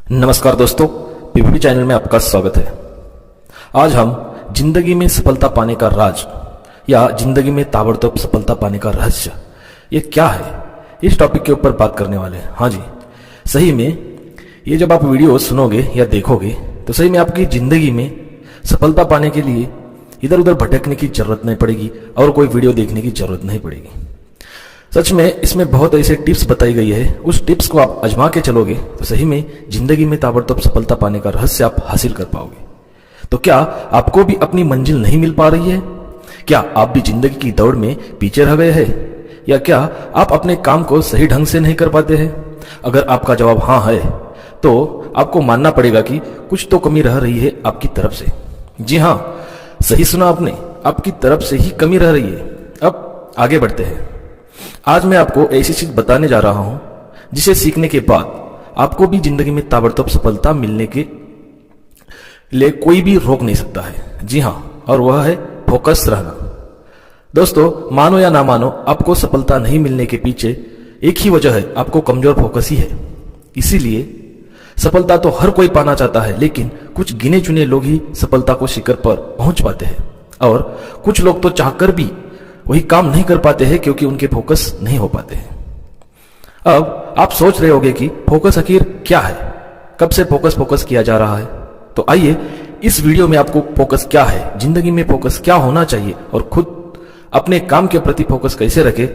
नमस्कार दोस्तों, PPP channel में आपका स्वागत है। आज हम जिंदगी में सफलता पाने का राज या जिंदगी में ताबड़तोड़ सफलता पाने का रहस्य ये क्या है, इस टॉपिक के ऊपर बात करने वाले हैं। हाँ जी, सही में ये जब आप वीडियो सुनोगे या देखोगे तो सही में आपकी जिंदगी में सफलता पाने के लिए इधर उधर भटकने की जरूरत नहीं पड़ेगी और कोई वीडियो देखने की जरूरत नहीं पड़ेगी। सच में इसमें बहुत ऐसे टिप्स बताई गई है, उस टिप्स को आप आजमा के चलोगे तो सही में जिंदगी में ताबड़तोड़ सफलता पाने का रहस्य आप हासिल कर पाओगे। तो क्या आपको भी अपनी मंजिल नहीं मिल पा रही है? क्या आप भी जिंदगी की दौड़ में पीछे रह गए हैं? या क्या आप अपने काम को सही ढंग से नहीं कर पाते हैं? अगर आपका जवाब हाँ है तो आपको मानना पड़ेगा कि कुछ तो कमी रह रही है आपकी तरफ से। जी हाँ, सही सुना आपने, आपकी तरफ से ही कमी रह रही है। अब आगे बढ़ते हैं। आज मैं आपको ऐसी चीज बताने जा रहा हूं जिसे सीखने के बाद आपको भी जिंदगी में ताबड़तोड़ सफलता मिलने के लिए कोई भी रोक नहीं सकता है। जी हां, और वह है फोकस रहना। दोस्तों, मानो या ना मानो, आपको सफलता नहीं मिलने के पीछे एक ही वजह है, आपको कमजोर फोकस ही है। इसीलिए सफलता तो हर कोई पाना चाहता है, लेकिन कुछ गिने चुने लोग ही सफलता को शिखर पर पहुंच पाते हैं और कुछ लोग तो चाहकर भी वही काम नहीं कर पाते हैं क्योंकि उनके फोकस नहीं हो पाते हैं। अब आप सोच रहे होंगे कि फोकस आखिर क्या है, कब से फोकस किया जा रहा है। तो आइए इस वीडियो में आपको फोकस क्या है, जिंदगी में फोकस क्या होना चाहिए और खुद अपने काम के प्रति फोकस कैसे रखे,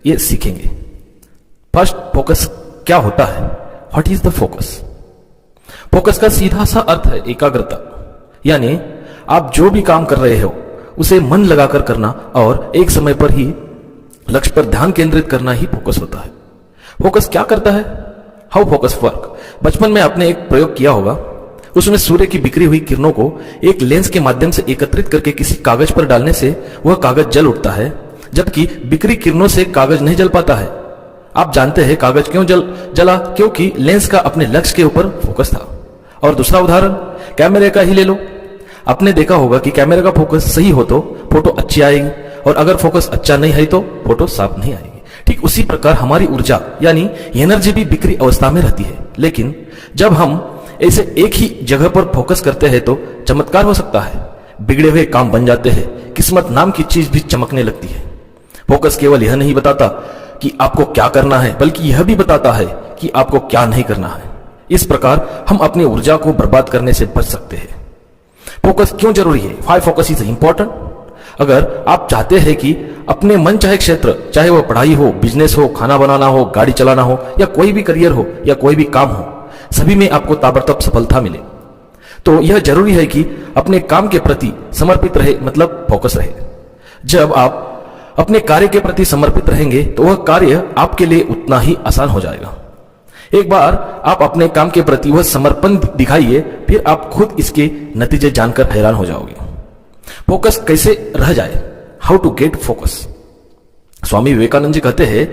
ये सीखेंगे। फर्स्ट, फोकस क्या होता है? What is the focus? Focus का सीधा सा अर्थ है एकाग्रता, यानी आप जो भी काम कर रहे हो उसे मन लगाकर करना और एक समय पर ही लक्ष्य पर ध्यान केंद्रित करना ही फोकस होता है। फोकस क्या करता है? How focus work? बचपन में आपने एक प्रयोग किया होगा, उसमें सूर्य की बिखरी हुई किरणों को एक लेंस के माध्यम से एकत्रित करके किसी कागज पर डालने से वह कागज जल उठता है, जबकि बिखरी किरणों से कागज नहीं जल पाता है। आप जानते हैं कागज क्यों जला? क्योंकि लेंस का अपने लक्ष्य के ऊपर फोकस था। और दूसरा उदाहरण कैमरे का ही ले लो। आपने देखा होगा कि कैमरे का फोकस सही हो तो फोटो अच्छी आएगी और अगर फोकस अच्छा नहीं है तो फोटो साफ नहीं आएगी। ठीक उसी प्रकार हमारी ऊर्जा यानी एनर्जी भी बिखरी अवस्था में रहती है, लेकिन जब हम ऐसे एक ही जगह पर फोकस करते हैं तो चमत्कार हो सकता है, बिगड़े हुए काम बन जाते हैं, किस्मत नाम की चीज भी चमकने लगती है। फोकस केवल यह नहीं बताता कि आपको क्या करना है, बल्कि यह भी बताता है कि आपको क्या नहीं करना है। इस प्रकार हम अपनी ऊर्जा को बर्बाद करने से बच सकते हैं। फोकस क्यों जरूरी है? Why focus is important? अगर आप चाहते हैं कि अपने मन चाहे क्षेत्र, चाहे वह पढ़ाई हो, बिजनेस हो, खाना बनाना हो, गाड़ी चलाना हो या कोई भी करियर हो या कोई भी काम हो, सभी में आपको ताबड़तोड़ सफलता मिले, तो यह जरूरी है कि अपने काम के प्रति समर्पित रहे, मतलब फोकस रहे। जब आप अपने कार्य के प्रति समर्पित रहेंगे तो वह कार्य आपके लिए उतना ही आसान हो जाएगा। एक बार आप अपने काम के प्रति वह समर्पण दिखाइए, फिर आप खुद इसके नतीजे जानकर हैरान हो जाओगे। फोकस कैसे रह जाए? How to get focus? Swami Vivekananda ji कहते हैं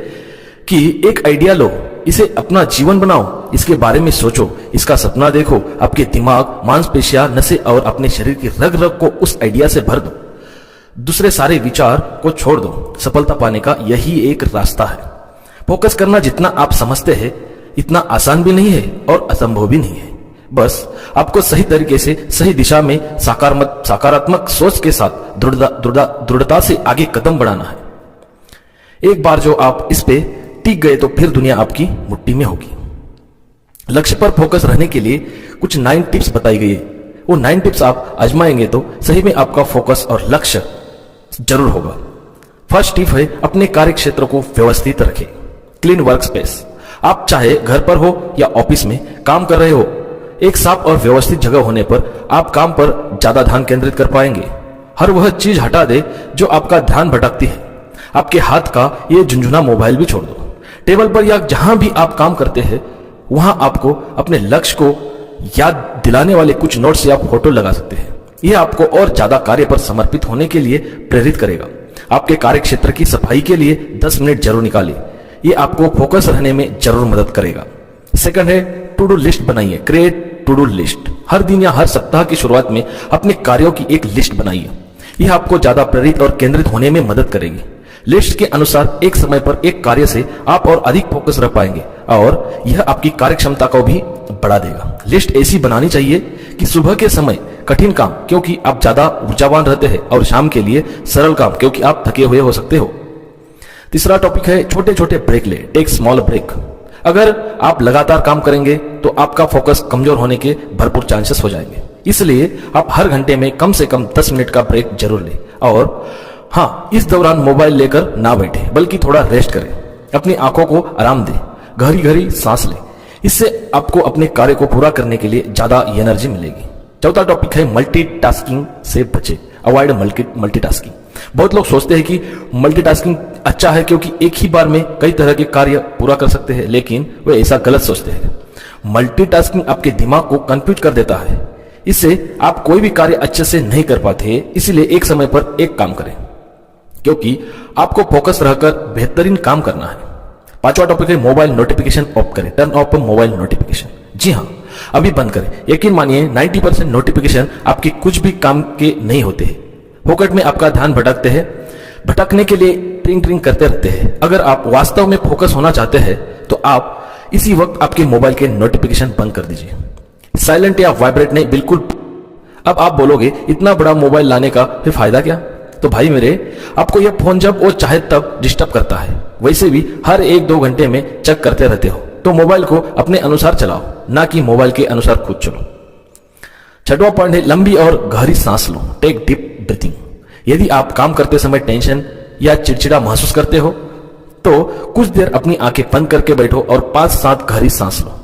कि एक आइडिया लो, इसे अपना जीवन बनाओ, इसके बारे में सोचो, इसका सपना देखो, आपके दिमाग, मांसपेशियां, नसें और अपने शरीर की रग रग को उस आइडिया से भर दो। दूसरे सारे विचार को छोड़ दो। सफलता पाने का यही एक रास्ता है। फोकस करना जितना आप समझते हैं इतना आसान भी नहीं है और असंभव भी नहीं है। बस आपको सही तरीके से सही दिशा में सकारात्मक सोच के साथ दृढ़ता से आगे कदम बढ़ाना है। एक बार जो आप इस पे टिक गए तो फिर दुनिया आपकी मुट्ठी में होगी। लक्ष्य पर फोकस रहने के लिए कुछ 9 टिप्स बताई गई है। वो 9 टिप्स आप आजमाएंगे तो सही में आपका फोकस और लक्ष्य जरूर होगा। फर्स्ट टिप है, अपने कार्य क्षेत्र को व्यवस्थित रखें। Clean work space. आप चाहे घर पर हो या ऑफिस में काम कर रहे हो, एक साफ और व्यवस्थित जगह होने पर आप काम पर ज्यादा ध्यान केंद्रित कर पाएंगे। हर वह चीज हटा दे जो आपका ध्यान भटकती है। आपके हाथ का ये झुंझुना मोबाइल भी छोड़ दो। टेबल पर या जहां भी आप काम करते हैं वहां आपको अपने लक्ष्य को याद दिलाने वाले कुछ नोट्स या फोटो लगा सकते हैं। यह आपको और ज्यादा कार्य पर समर्पित होने के लिए प्रेरित करेगा। आपके कार्य क्षेत्र की सफाई के लिए 10 मिनट जरूर निकालिए, ये आपको फोकस रहने में जरूर मदद करेगा। सेकंड है, टू डू लिस्ट बनाइए। Create to do list. हर दिन या हर सप्ताह की शुरुआत में अपने कार्यों की एक लिस्ट बनाइए। यह आपको ज्यादा प्रेरित और केंद्रित होने में मदद करेगी। लिस्ट के अनुसार एक समय पर एक कार्य से आप और अधिक फोकस रख पाएंगे और यह आपकी कार्य क्षमता को भी बढ़ा देगा। लिस्ट ऐसी बनानी चाहिए कि सुबह के समय कठिन काम क्योंकि आप ज्यादा ऊर्जावान रहते हैं और शाम के लिए सरल काम क्योंकि आप थके हुए हो सकते हो। तीसरा टॉपिक है छोटे छोटे ब्रेक ले, टेक स्मॉल ब्रेक। अगर आप लगातार काम करेंगे तो आपका फोकस कमजोर होने के भरपूर चांसेस हो जाएंगे, इसलिए आप हर घंटे में कम से कम 10 मिनट का ब्रेक जरूर लें। और हाँ, इस दौरान मोबाइल लेकर ना बैठे बल्कि थोड़ा रेस्ट करें, अपनी आंखों को आराम दें, गहरी गहरी सांस लें। इससे आपको अपने कार्य को पूरा करने के लिए ज्यादा एनर्जी मिलेगी। चौथा टॉपिक है मल्टीटास्किंग से बचे, अवॉइड मल्टीटास्किंग। बहुत लोग सोचते हैं कि मल्टीटास्किंग अच्छा है क्योंकि एक ही बार में कई तरह के कार्य पूरा कर सकते हैं, लेकिन वे ऐसा गलत सोचते हैं। मल्टीटास्किंग आपके दिमाग को कंफ्यूज कर देता है, इससे आप कोई भी कार्य अच्छे से नहीं कर पाते। इसलिए एक समय पर एक काम करें क्योंकि आपको फोकस रहकर बेहतरीन काम करना है। पांचवा टॉपिक है मोबाइल नोटिफिकेशन ऑफ करें, टर्न ऑफ मोबाइल नोटिफिकेशन। जी हाँ, अभी बंद करें। यकीन मानिए 90% नोटिफिकेशन आपके कुछ भी काम के नहीं होते हैं, फोकट में आपका ध्यान भटकने के लिए ट्रिंग ट्रिंग करते रहते हैं। अगर आप वास्तव में फोकस होना चाहते हैं तो आप इसी वक्त आपके मोबाइल के नोटिफिकेशन बंद कर दीजिए, साइलेंट या वाइब्रेट नहीं, बिल्कुल। अब आप बोलोगे इतना बड़ा मोबाइल लाने का फिर फायदा क्या? तो भाई मेरे, आपको यह फोन जब वो चाहे तब डिस्टर्ब करता है, वैसे भी हर 1-2 घंटे में चेक करते रहते हो, तो मोबाइल को अपने अनुसार चलाओ, ना कि मोबाइल के अनुसार खुद चलो। छठवां पॉइंट है लंबी और गहरी सांस लो, टेक डीप ब्रीथिंग। यदि आप काम करते समय टेंशन या चिड़चिड़ा महसूस करते हो तो कुछ देर अपनी आंखें बंद करके बैठो और 5-7 गहरी सांस लो।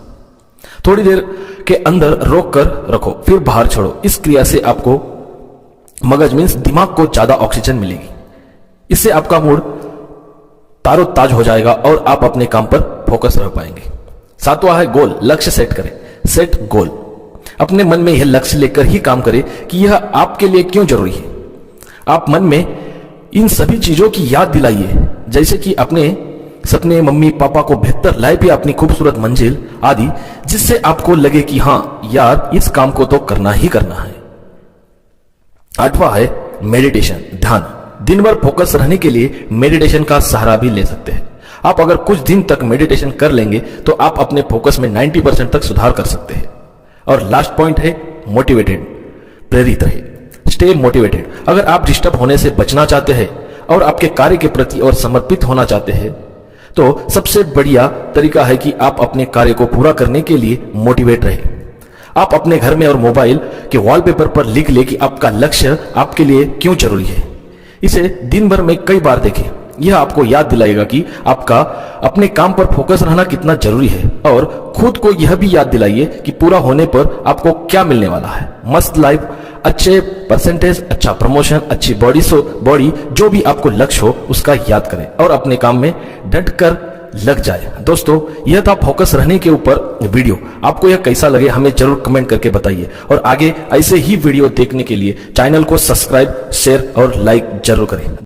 थोड़ी देर के अंदर रोक कर रखो, फिर बाहर छोड़ो। इस क्रिया से आपको मगज मीन्स दिमाग को ज्यादा ऑक्सीजन मिलेगी। इससे आपका मूड तारोताज हो जाएगा और आप अपने काम पर फोकस रह पाएंगे। सातवां है गोल, लक्ष्य सेट करें, सेट गोल। अपने मन में यह लक्ष्य लेकर ही काम करें कि यह आपके लिए क्यों जरूरी है। आप मन में इन सभी चीजों की याद दिलाइए, जैसे कि अपने सपने, मम्मी पापा को बेहतर लाइफ या अपनी खूबसूरत मंजिल आदि, जिससे आपको लगे कि हां यार इस काम को तो करना ही करना है। आठवां है मेडिटेशन, ध्यान। दिन भर फोकस रहने के लिए मेडिटेशन का सहारा भी ले सकते हैं। आप अगर कुछ दिन तक मेडिटेशन कर लेंगे तो आप अपने फोकस में 90% तक सुधार कर सकते हैं। और लास्ट पॉइंट है मोटिवेटेड, प्रेरित रहे, स्टे मोटिवेटेड। अगर आप डिस्टर्ब होने से बचना चाहते हैं और आपके कार्य के प्रति और समर्पित होना चाहते हैं तो सबसे बढ़िया तरीका है कि आप अपने कार्य को पूरा करने के लिए मोटिवेट रहे। आप अपने घर में और मोबाइल के वॉलपेपर पर लिख ले कि आपका लक्ष्य आपके लिए क्यों जरूरी है। इसे दिन भर में कई बार देखें, यह आपको याद दिलाएगा कि आपका अपने काम पर फोकस रहना कितना जरूरी है। और खुद को यह भी याद दिलाइए कि पूरा होने पर आपको क्या मिलने वाला है। मस्त लाइफ, अच्छे परसेंटेज, अच्छा प्रमोशन, अच्छी बॉडी, जो भी आपको लक्ष्य हो उसका याद करें और अपने काम में डट कर लग जाए। दोस्तों, यह था फोकस रहने के ऊपर वीडियो। आपको यह कैसा लगे हमें जरूर कमेंट करके बताइए और आगे ऐसे ही वीडियो देखने के लिए चैनल को सब्सक्राइब, शेयर और लाइक जरूर करें।